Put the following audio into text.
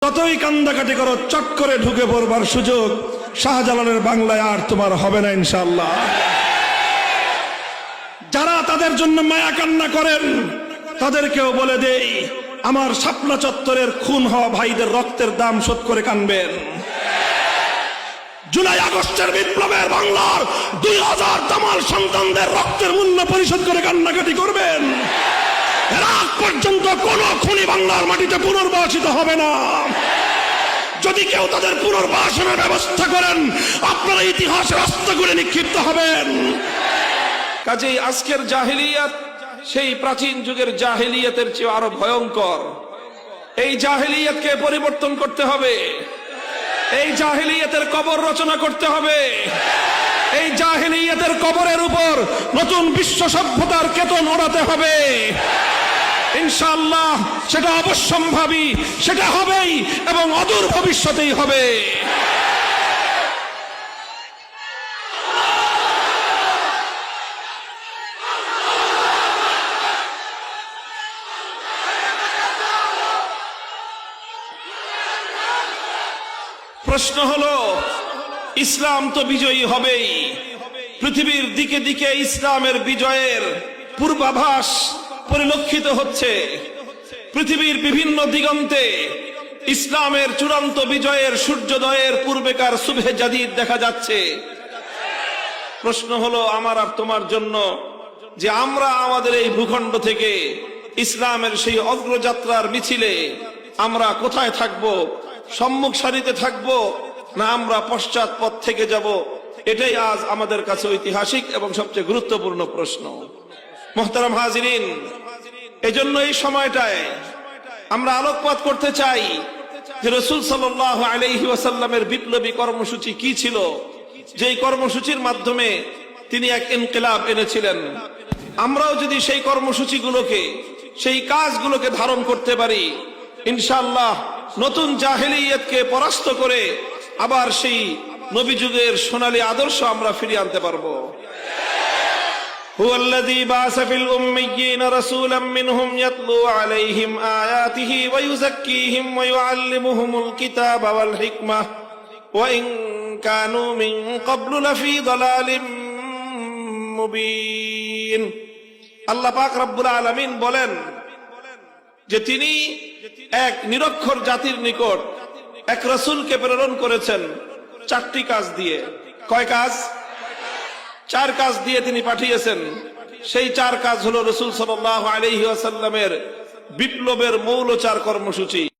যতই কান্দাকাটি করো, চট করে ঢুকে পড়বার সুযোগ শাহজালালের বাংলায় আর তোমার হবে না ইনশাআল্লাহ। যারা তাদের জন্য মায়া কান্না করেন তাদেরকেও বলে দেই, আমার শাপলা চত্বরের খুন হওয়া ভাইদের রক্তের দাম শোধ করে কানবেন। জুলাই আগস্টের বিপ্লবের বাংলার 2000 দামাল সন্তানদের রক্তের মূল্য পরিশোধ করে কান্নাকাটি করবেন। এর আগ পর্যন্ত কোন খুনি বাংলার মাটিতে পুনর্বাসিত হবে না। যদি কেউ তাদের পুনর্বাসনের ব্যবস্থা করেন, আপনারা ইতিহাসের অস্ত্রগুলি নিক্ষিপ্ত হবেন। কাজেই আজকের জাহেলিয়াত সেই প্রাচীন যুগের জাহেলিয়াতের চেয়ে আরো ভয়ঙ্কর। এই জাহেলিয়াতকে পরিবর্তন করতে হবে। এই জাহেলিয়াতের কবর রচনা করতে হবে। এই জাহেলিয়াতের কবরের উপর নতুন বিশ্ব সভ্যতার কেতন ওড়াতে হবে ইনশাআল্লাহ। সেটা অবশ্যম্ভাবী, সেটা হবেই এবং অদূর ভবিষ্যতেই হবে। প্রশ্ন হলো, ইসলাম তো বিজয়ী হবেই। পৃথিবীর দিকে দিকে ইসলামের বিজয়ের পূর্বাভাস পরিলক্ষিত হচ্ছে। পৃথিবীর বিভিন্ন দিগন্তে ইসলামের চূড়ান্ত বিজয়ের সূর্যোদয়ের পূর্বেকার সুবহে জাদিদ দেখা যাচ্ছে। প্রশ্ন হলো আমার আর তোমার জন্য যে আমরা আমাদের এই ভূখণ্ড থেকে ইসলামের সেই অগ্রযাত্রার মিছিলে আমরা কোথায় থাকব? সম্মুখ সারিতে থাকব না আমরা পশ্চাৎপদ থেকে যাব? এটাই আজ আমাদের কাছে ঐতিহাসিক এবং সবচেয়ে গুরুত্বপূর্ণ প্রশ্ন। মুহতারাম হাজিরিন, এজন্য এই সময়টায় আমরা আলোকপাত করতে চাই যে রাসূল সাল্লাল্লাহু আলাইহি ওয়াসাল্লামের বিপ্লবী কর্মসূচি কি ছিল, যেই কর্মসূচির মাধ্যমে তিনি এক ইনকিলাব এনেছিলেন। আমরাও যদি সেই কর্মসূচিগুলোকে, সেই কাজগুলোকে ধারণ করতে পারি, ইনশাআল্লাহ নতুন জাহেলিয়াতকে পরাস্ত করে আবার সেই নবী যুগের সোনালী আদর্শ আমরা ফিরিয়ে আনতে পারবো। হুয়াল্লাযী বাআসা ফিল উম্মিয়্যিনা রাসূলাম মিনহুম ইয়াতলু আলাইহিম আয়াতিহি ওয়া ইউযাক্কিহিম ওয়া ইউআল্লিমুহুমুল কিতাবা ওয়াল হিকমাহ ওয়া ইন কানু মিন ক্বাবলু লাফী দালালিম মুবিন। আল্লাহ পাক রব্বুল আলামিন বলেন যে তিনি এক নিরক্ষর জাতির নিকট এক রাসূলকে প্রেরণ করেছেন 4টি কাজ দিয়ে। কয় কাজ? 4 কাজ দিয়ে তিনি পাঠিয়েছেন। সেই 4 কাজ হলো রাসূল সাল্লাল্লাহু আলাইহি ওয়াসাল্লামের বিপ্লবের মৌল 4 কর্মসূচি।